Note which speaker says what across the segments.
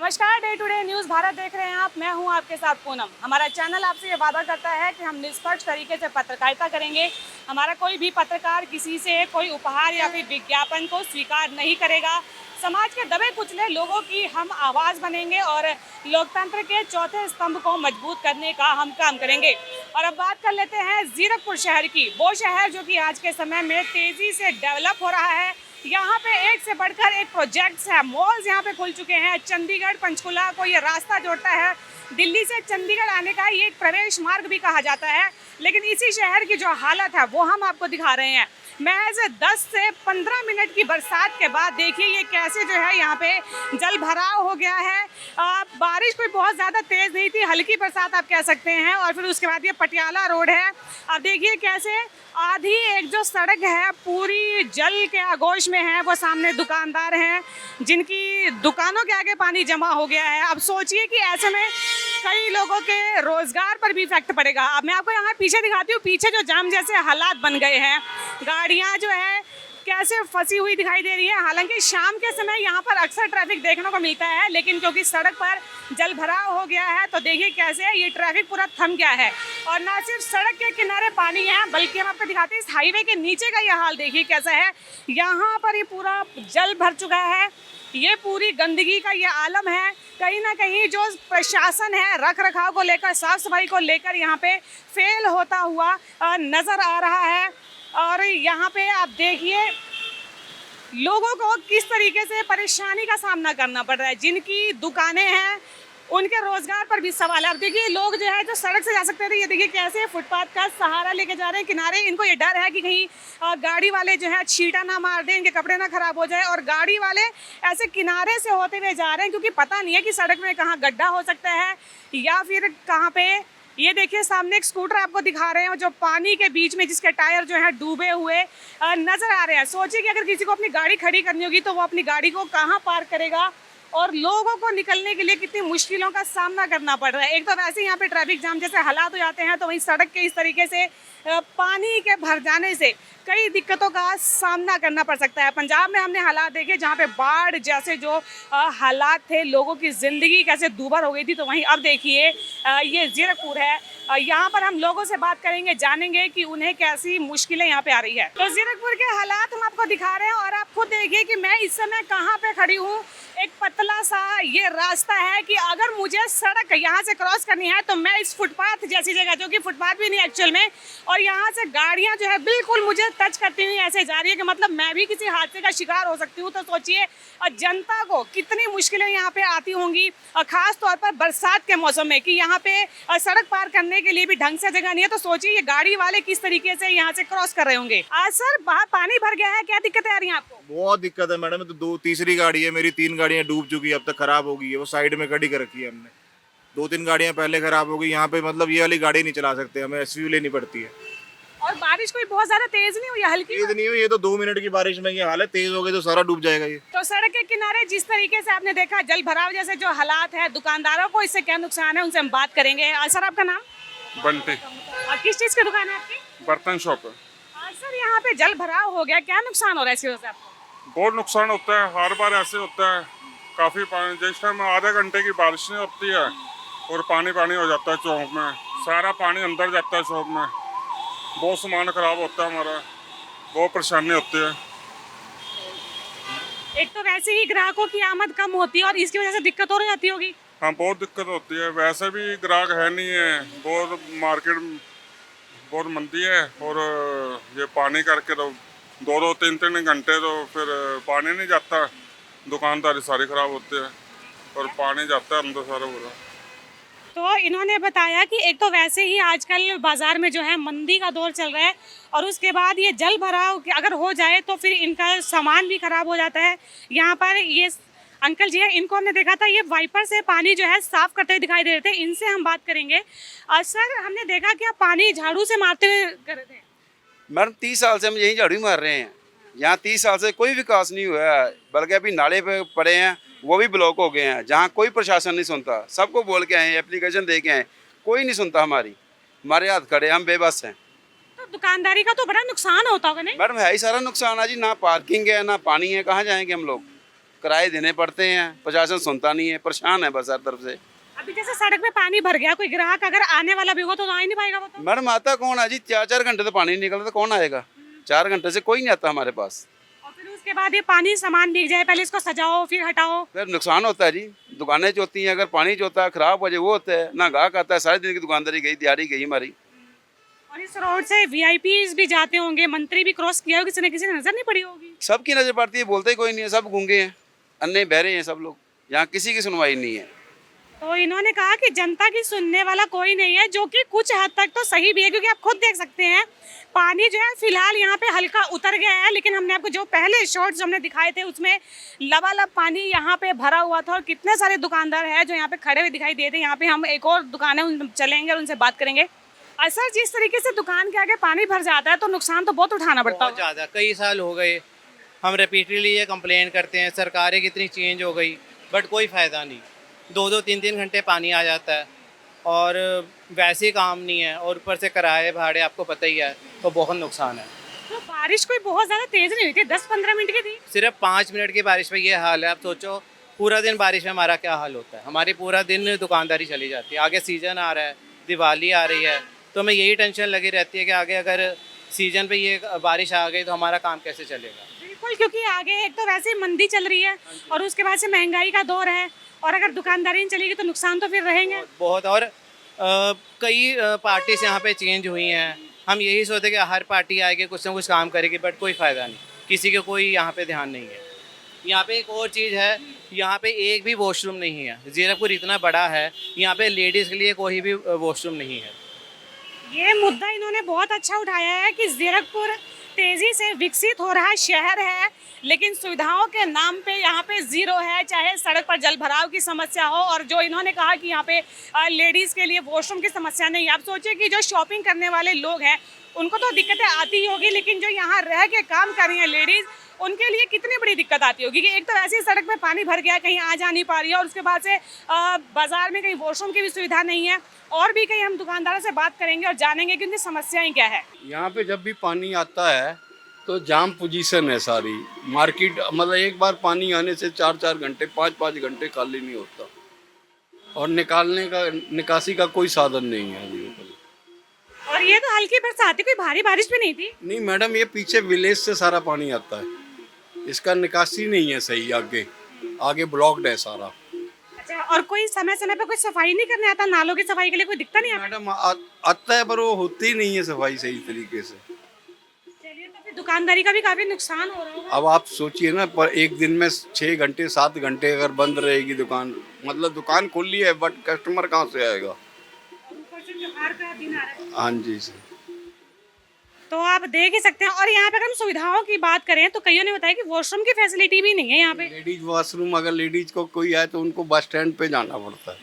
Speaker 1: नमस्कार, day to day news Bharat देख रहे हैं आप। मैं हूं आपके साथ पूनम। हमारा चैनल आपसे ये वादा करता है कि हम निष्पक्ष तरीके से पत्रकारिता करेंगे। हमारा कोई भी पत्रकार किसी से कोई उपहार या फिर विज्ञापन को स्वीकार नहीं करेगा। समाज के दबे कुचले लोगों की हम आवाज़ बनेंगे और लोकतंत्र के चौथे स्तंभ को मजबूत करने का हम काम करेंगे। और अब बात कर लेते हैं जीरकपुर शहर की, वो शहर जो कि आज के समय में तेज़ी से डेवलप हो रहा है। यहाँ पे एक से बढ़कर एक प्रोजेक्ट्स है, मॉल्स यहाँ पे खुल चुके हैं। चंडीगढ़ पंचकुला को ये रास्ता जोड़ता है। दिल्ली से चंडीगढ़ आने का ये एक प्रवेश मार्ग भी कहा जाता है। लेकिन इसी शहर की जो हालत है वो हम आपको दिखा रहे हैं। महज 10 से 15 मिनट की बरसात के बाद देखिए ये कैसे जो है यहाँ पे जल भराव हो गया है। बारिश कोई बहुत ज़्यादा तेज़ नहीं थी, हल्की बरसात आप कह सकते हैं। और फिर उसके बाद ये पटियाला रोड है। अब देखिए कैसे आधी एक जो सड़क है पूरी जल के आगोश में है। वो सामने दुकानदार हैं जिनकी दुकानों के आगे पानी जमा हो गया है। अब सोचिए कि ऐसे में कई लोगों के रोजगार पर भी इफेक्ट पड़ेगा। अब मैं आपको यहाँ पीछे दिखाती हूँ, पीछे जो जाम जैसे हालात बन गए हैं, गाड़ियाँ जो है कैसे फंसी हुई दिखाई दे रही है। हालांकि शाम के समय यहाँ पर अक्सर ट्रैफिक देखने को मिलता है, लेकिन क्योंकि सड़क पर जल भराव हो गया है तो देखिए कैसे ये ट्रैफिक पूरा थम गया है। और ना सिर्फ सड़क के किनारे पानी है, बल्कि हम आपको दिखाते हैं इस हाईवे के नीचे का ये हाल देखिए कैसा है। यहाँ पर ये पूरा जल भर चुका है। ये पूरी गंदगी का ये आलम है। कहीं ना कहीं जो प्रशासन है रख रखाव को लेकर, साफ सफाई को लेकर यहाँ पे फेल होता हुआ नज़र आ रहा है। और यहाँ पे आप देखिए लोगों को किस तरीके से परेशानी का सामना करना पड़ रहा है। जिनकी दुकानें हैं उनके रोजगार पर भी सवाल है। अब देखिए लोग जो है जो सड़क से जा सकते थे, ये देखिए कैसे फुटपाथ का सहारा लेके जा रहे हैं किनारे। इनको ये डर है कि कहीं गाड़ी वाले जो है छींटा ना मार दें, इनके कपड़े ना खराब हो जाए। और गाड़ी वाले ऐसे किनारे से होते हुए जा रहे हैं क्योंकि पता नहीं है कि सड़क में कहाँ गड्ढा हो सकता है या फिर कहाँ पे। ये देखिए सामने एक स्कूटर आपको दिखा रहे हैं जो पानी के बीच में, जिसके टायर जो है डूबे हुए नजर आ रहे हैं। सोचिए कि अगर किसी को अपनी गाड़ी खड़ी करनी होगी तो वो अपनी गाड़ी को कहाँ पार्क करेगा और लोगों को निकलने के लिए कितनी मुश्किलों का सामना करना पड़ रहा है। एक तो वैसे यहाँ पे ट्रैफिक जाम जैसे हालात हो जाते हैं, तो वहीं सड़क के इस तरीके से पानी के भर जाने से कई दिक्कतों का सामना करना पड़ सकता है। पंजाब में हमने हालात देखे जहाँ पे बाढ़ जैसे जो हालात थे, लोगों की ज़िंदगी कैसे दूभर हो गई थी, तो वहीं अब देखिए ये जीरकपुर है। यहाँ पर हम लोगों से बात करेंगे, जानेंगे कि उन्हें कैसी मुश्किलें यहाँ पे आ रही है। तो जीरकपुर के हालात हम आपको दिखा रहे हैं और आप खुद देखिए कि मैं इस समय कहाँ पे खड़ी हूँ। एक पतला सा ये रास्ता है कि अगर मुझे सड़क यहाँ से क्रॉस करनी है तो मैं इस फुटपाथ जैसी जगह, जो कि फुटपाथ भी नहीं एक्चुअल में, और यहाँ से गाड़ियाँ जो है बिल्कुल मुझे टच करती हुई ऐसे जा रही है कि मतलब मैं भी किसी हादसे का शिकार हो सकती हूँ। तो सोचिए जनता को कितनी मुश्किलें यहाँ पे आती होंगी, और ख़ास तौर पर बरसात के मौसम में कि यहाँ पे सड़क पार करने के लिए भी ढंग से जगह नहीं है। तो सोचिए ये गाड़ी वाले किस तरीके से यहाँ से क्रॉस कर रहे होंगे। आज सर बाहर पानी भर गया है, क्या दिक्कतें आ रही हैं आपको?
Speaker 2: बहुत दिक्कत है मैडम। तो तीसरी गाड़ी है मेरी, 3 गाड़ियां डूब चुकी है, अब तक खराब हो गई है। वो साइड में खड़ी कर रखी है हमने। 2-3 गाड़ियां पहले खराब हो गई। यहाँ पे मतलब ये वाली गाड़ी नहीं चला सकते, हमें एसयूवी लेनी पड़ती है।
Speaker 1: और बारिश कोई बहुत ज्यादा तेज नहीं हुई, हल्की
Speaker 2: तेज नहीं हुई, ये तो 2 मिनट की बारिश में ये हाल है। तेज हो गई तो सारा डूब जाएगा ये।
Speaker 1: तो सड़क के किनारे जिस तरीके से आपने देखा जल भराव जैसे जो हालात है, दुकानदारों को इससे क्या नुकसान है उनसे हम बात करेंगे। सर आपका नाम?
Speaker 3: बंटी।
Speaker 1: किस चीज की दुकान है आपकी?
Speaker 3: बर्तन शॉप है।
Speaker 1: सर यहाँ पे जल भराव हो गया, क्या नुकसान हो रहा है इसकी वजह से आपको?
Speaker 3: बहुत नुकसान होता है, हर बार ऐसे होता है। काफ़ी पानी, जिस टाइम आधे घंटे की बारिश नहीं होती है और पानी पानी हो जाता है चौक में, सारा पानी अंदर जाता है शॉप में। बहुत सामान खराब होता है हमारा, बहुत परेशानी होती है।
Speaker 1: एक तो वैसे ही ग्राहकों की आमद कम होती है और इसकी वजह से दिक्कत हो जाती होगी।
Speaker 3: हाँ, बहुत दिक्कत होती है। वैसे भी ग्राहक है नहीं है, बहुत मार्केट बहुत मंदी है। और ये पानी करके तो 2-2, 3-3 घंटे तो फिर पानी नहीं जाता, दुकानदारी सारी खराब होती है और पानी जाता है अंदर सारा पूरा।
Speaker 1: तो इन्होंने बताया कि एक तो वैसे ही आजकल बाजार में जो है मंदी का दौर चल रहा है, और उसके बाद ये जल भराव अगर हो जाए तो फिर इनका सामान भी खराब हो जाता है। यहाँ पर ये अंकल जी है, इनको हमने देखा था ये वाइपर से पानी जो है साफ करते हुए दिखाई दे रहे थे। इनसे हम बात करेंगे। सर हमने देखा कि आप पानी झाड़ू से मारते हुए कर रहे थे।
Speaker 4: मैडम 30 साल से हम यही झाड़ू मार रहे हैं। यहाँ 30 साल से कोई विकास नहीं हुआ है, बल्कि अभी नाले पे पड़े हैं, वो भी ब्लॉक हो गए हैं। जहाँ कोई प्रशासन नहीं सुनता, सबको बोल के आए, एप्लीकेशन दे के आए, कोई नहीं सुनता हमारे हाथ खड़े, हम बेबस हैं।
Speaker 1: तो दुकानदारी का तो बड़ा नुकसान होता होगा नहीं?
Speaker 4: मैडम है ही सारा नुकसान है जी, ना पार्किंग है ना पानी है, कहाँ जाएंगे हम लोग, किराए देने पड़ते हैं, प्रशासन सुनता नहीं है, परेशान है बस हर तरफ से।
Speaker 1: अभी जैसे सड़क पे पानी भर गया, कोई ग्राहक अगर आने वाला भी हो तो आ ही नहीं पाएगा वो तो।
Speaker 4: मैडम आता कौन है जी, 4-4 घंटे तो पानी नहीं निकलता, तो कौन आएगा? 4 घंटे से कोई नहीं आता हमारे पास।
Speaker 1: और फिर उसके बाद ये पानी सामान भीग जाए, पहले इसको सजाओ फिर हटाओ।
Speaker 4: फिर नुकसान होता है जी, दुकानें चोती हैं, अगर पानी चोता है खराब हो जाए वो होता है, ना गाहक आता है, सारे दिन की दुकानदारी गई, दिहाड़ी गई हमारी।
Speaker 1: और इस रोड से वीआईपीज भी जाते होंगे, मंत्री भी क्रॉस किया होगा, किसी ने नजर नहीं पड़ी होगी।
Speaker 4: सबकी नजर पड़ती है, बोलते ही कोई नहीं है, सब गूंगे हैं, अन्ने बहरे हैं सब लोग, यहाँ किसी की सुनवाई नहीं है।
Speaker 1: तो इन्होंने कहा कि जनता की सुनने वाला कोई नहीं है, जो कि कुछ हद तक तो सही भी है, क्योंकि आप खुद देख सकते हैं पानी जो है फिलहाल यहाँ पे हल्का उतर गया है, लेकिन हमने आपको जो पहले शॉट्स हमने दिखाए थे उसमें लबालब पानी यहाँ पे भरा हुआ था और कितने सारे दुकानदार हैं जो यहाँ पे खड़े हुए दिखाई देते हैं। यहाँ पे हम एक और दुकान है, उन चलेंगे और उनसे बात करेंगे। असर जिस तरीके से दुकान के आगे पानी भर जाता है तो नुकसान तो बहुत उठाना पड़ता
Speaker 5: बहुत
Speaker 1: है।
Speaker 5: ज़्यादा, कई साल हो गए हम रिपीटली ये कंप्लेन करते हैं, सरकारें कितनी चेंज हो गई बट कोई फ़ायदा नहीं। 2-2 3-3 घंटे पानी आ जाता है और वैसे काम नहीं है, और ऊपर से किराए भाड़े आपको पता ही है, तो बहुत नुकसान है।
Speaker 1: तो बारिश कोई बहुत ज़्यादा तेज़ नहीं हुई थी, 10-15 मिनट की थी।
Speaker 5: सिर्फ 5 मिनट की बारिश में ये हाल है। आप सोचो पूरा दिन बारिश में हमारा क्या हाल होता है, हमारी पूरा दिन दुकानदारी चली जाती है। आगे सीज़न आ रहा है, दिवाली आ रही है, तो हमें यही टेंशन लगी रहती है कि आगे अगर सीज़न पे ये बारिश आ गई तो हमारा काम कैसे चलेगा।
Speaker 1: बिल्कुल, क्योंकि आगे एक तो वैसे ही मंदी चल रही है और उसके बाद से महंगाई का दौर है, और अगर दुकानदारी नहीं चलेगी तो नुकसान तो फिर रहेंगे।
Speaker 5: बहुत। और कई पार्टीज यहाँ पे चेंज हुई हैं, हम यही सोचते कि हर पार्टी आएगी कुछ ना कुछ काम करेगी, बट कोई फ़ायदा नहीं, किसी को कोई यहाँ पे ध्यान नहीं है। यहाँ पे एक और चीज़ है, यहाँ पे एक भी वॉशरूम नहीं है। जीरकपुर इतना बड़ा है, यहाँ पे लेडीज़ के लिए कोई भी वॉशरूम नहीं है।
Speaker 1: ये मुद्दा इन्होंने बहुत अच्छा उठाया है कि जीरकपुर तेजी से विकसित हो रहा शहर है, लेकिन सुविधाओं के नाम पे यहाँ पे जीरो है, चाहे सड़क पर जल भराव की समस्या हो, और जो इन्होंने कहा कि यहाँ पे लेडीज़ के लिए वॉशरूम की समस्या नहीं है। आप सोचिए कि जो शॉपिंग करने वाले लोग हैं उनको तो दिक्कतें आती ही होगी, लेकिन जो यहाँ रह के काम कर रही हैं लेडीज़, उनके लिए कितनी बड़ी दिक्कत आती होगी कि एक तो ऐसी सड़क में पानी भर गया, कहीं आ जा नहीं पा रही है, और उसके बाद से बाज़ार में कहीं वॉशरूम की भी सुविधा नहीं है। और भी कहीं हम दुकानदारों से बात करेंगे और जानेंगे कि उनकी समस्याएं क्या है।
Speaker 6: यहाँ पे जब भी पानी आता है तो जाम पोजीशन है सारी मार्केट, मतलब एक बार पानी आने से 4-4 घंटे 5-5 घंटे खाली नहीं होता, और निकालने का निकासी का कोई साधन नहीं है अभी।
Speaker 1: और ये तो हल्की बरसात थी, कोई भारी बारिश भी नहीं थी।
Speaker 6: नहीं मैडम, ये पीछे विलेज से सारा पानी आता है, इसका निकासी नहीं है सही, आगे ब्लॉक्ड है सारा।
Speaker 1: अच्छा, और कोई समय समय पे कोई सफाई नहीं करने आता, नालों की सफाई के लिए कोई दिक्कत नहीं आता?
Speaker 6: मैडम आता है पर वो होती नहीं है सफाई सही तरीके से।
Speaker 1: चलिए, तो फिर दुकानदारी का भी काफी नुकसान हो रहा होगा।
Speaker 6: अब आप सोचिए ना, पर एक दिन में 6 घंटे 7 घंटे अगर बंद रहेगी दुकान, मतलब दुकान खुली है बट कस्टमर कहाँ से आएगा।
Speaker 1: और ऊपर से त्योहार का दिन आ रहा है,
Speaker 6: हाँ जी सर।
Speaker 1: तो आप देख ही सकते हैं। और यहाँ पे अगर हम सुविधाओं की बात करें तो कईयों ने बताया कि वॉशरूम की फैसिलिटी भी नहीं है यहाँ पे।
Speaker 6: लेडीज वॉशरूम, अगर लेडीज को कोई आए तो उनको बस स्टैंड पे जाना पड़ता है,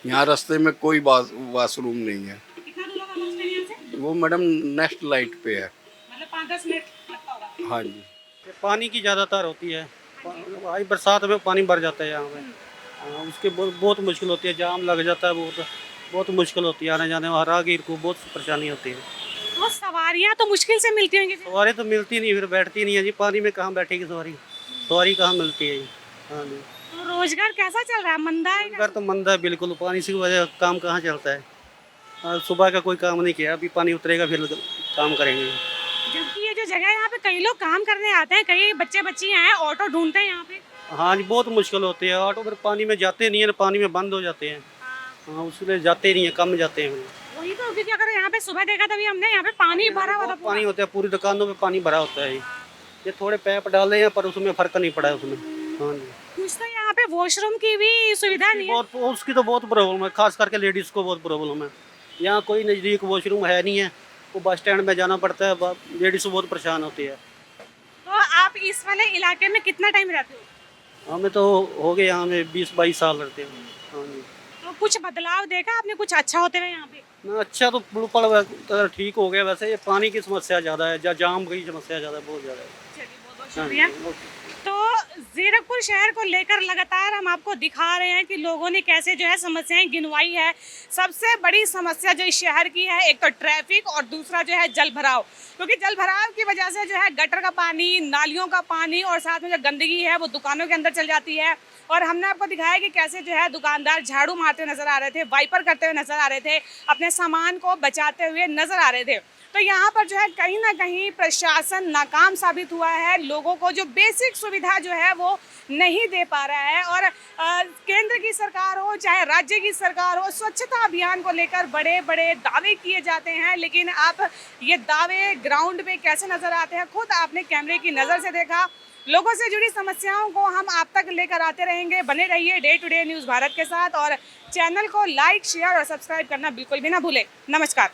Speaker 6: यहाँ रास्ते में कोई वॉशरूम नहीं है।
Speaker 1: कितना दूर होगा बस स्टैंड यहाँ से?
Speaker 6: वो मैडम नेक्स्ट लाइट पे है।
Speaker 1: मतलब 5-10 मिनट लगता होगा।
Speaker 6: हाँ जी।
Speaker 7: पानी की ज़्यादातर होती है, भाई बरसात में पानी भर जाता है यहाँ पे। उसके बहुत मुश्किल होती है, जाम लग जाता है, बहुत मुश्किल होती है आने जाने में, राहगीर को बहुत परेशानी होती है।
Speaker 1: तो सवारियाँ तो मुश्किल से मिलती होंगी फिर?
Speaker 7: सवारी तो मिलती नहीं, फिर बैठती नहीं है जी, पानी में कहाँ बैठेगी सवारी कहाँ मिलती है जी। हाँ जी।
Speaker 1: तो रोजगार कैसा चल रहा है, मंदा है?
Speaker 7: घर तो मंदा है बिल्कुल, पानी की वजह काम कहाँ चलता है। सुबह का कोई काम नहीं किया, अभी पानी उतरेगा फिर काम करेंगे।
Speaker 1: जबकि ये जो जगह है यहाँ पे कई लोग काम करने आते हैं, कई बच्चे बच्चियाँ हैं, ऑटो ढूंढते हैं यहाँ पे।
Speaker 7: हाँ जी, बहुत मुश्किल होती है, ऑटो फिर पानी में जाते नहीं है, पानी में बंद हो जाते हैं। हाँ, उसके लिए नहीं है, कम जाते हैं।
Speaker 1: वही तो, क्योंकि अगर यहाँ पे सुबह देखा तभी हमने यहाँ पे पानी भरा हुआ था पूरा।
Speaker 7: पानी होता है, पूरी दुकानों में पानी भरा होता है। ये थोड़े पैप डाले हैं पर उसमें फर्क नहीं पड़ा है उसमें। हाँ जी।
Speaker 1: कुछ तो यहाँ पे वॉशरूम की भी सुविधा नहीं है।
Speaker 7: बहुत, उसकी तो बहुत प्रॉब्लम है, खास करके लेडीज़ को बहुत प्रॉब्लम है। यहाँ कोई नज़दीक वॉशरूम है नहीं है, वो बस स्टैंड में जाना पड़ता है, लेडीज़ बहुत परेशान होती है।
Speaker 1: तो आप इस वाले इलाके में कितना टाइम रहते हो?
Speaker 7: हमें तो हो गए यहाँ में 20-22 साल रहते हैं। हाँ जी।
Speaker 1: तो कुछ बदलाव देखा आपने, कुछ अच्छा होते हुए यहाँ पे?
Speaker 7: ना अच्छा तो बिल्कुल ठीक हो गया, वैसे ये पानी की समस्या ज़्यादा है, जाम की समस्या ज़्यादा है, बहुत ज़्यादा है।
Speaker 1: चलिए, बहुत बहुत शुक्रिया।
Speaker 7: हाँ जी, ओके।
Speaker 1: तो जीरकपुर शहर को लेकर लगातार हम आपको दिखा रहे हैं कि लोगों ने कैसे जो है समस्याएं गिनवाई है। सबसे बड़ी समस्या जो इस शहर की है, एक तो ट्रैफिक और दूसरा जो है जल भराव, क्योंकि जल भराव की वजह से जो है गटर का पानी, नालियों का पानी और साथ में जो गंदगी है वो दुकानों के अंदर चल जाती है। और हमने आपको दिखाया कि कैसे जो है दुकानदार झाड़ू मारते हुए नजर आ रहे थे, वाइपर करते हुए नजर आ रहे थे, अपने सामान को बचाते हुए नजर आ रहे थे। तो यहाँ पर जो है कहीं ना कहीं प्रशासन नाकाम साबित हुआ है, लोगों को जो बेसिक सुविधा जो है वो नहीं दे पा रहा है। और केंद्र की सरकार हो चाहे राज्य की सरकार हो, स्वच्छता अभियान को लेकर बड़े बड़े दावे किए जाते हैं, लेकिन आप ये दावे ग्राउंड पे कैसे नजर आते हैं खुद आपने कैमरे की नज़र से देखा। लोगों से जुड़ी समस्याओं को हम आप तक लेकर आते रहेंगे। बने रहिए day to day news Bharat के साथ और चैनल को लाइक, शेयर और सब्सक्राइब करना बिल्कुल भी ना भूलें। नमस्कार।